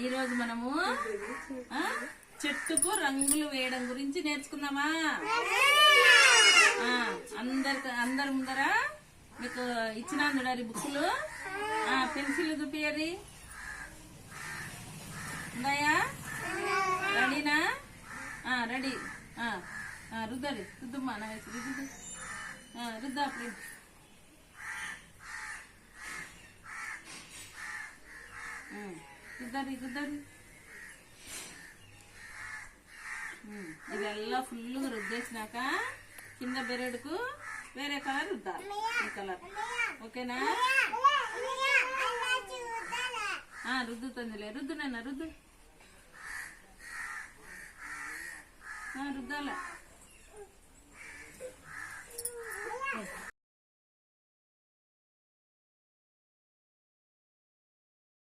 ఈరోజు మనము చెట్టుకు రంగులు వేయడం గురించి నేర్చుకుందామా? అందరి ముందర మీకు ఇచ్చిన చూడాలి బుక్కులు, పెన్సిల్ చూపియరి. ఉందాయా? రెడీనా? రెడీ. రుద్దరి రుద్దమ్మా, నా వేసి రుద్దు. రుద్దా అప్పుడు రుద్దరి రుద్దరి. ఇవెల్లా ఫుల్గా రుద్దేసినాక కింద బెరడుకు వేరే కలర్ రుద్దాలి. ఈ కలర్ ఓకేనా? రుద్దుతుందిలే. రుద్దు నాన్న రుద్దు. రుద్దాల.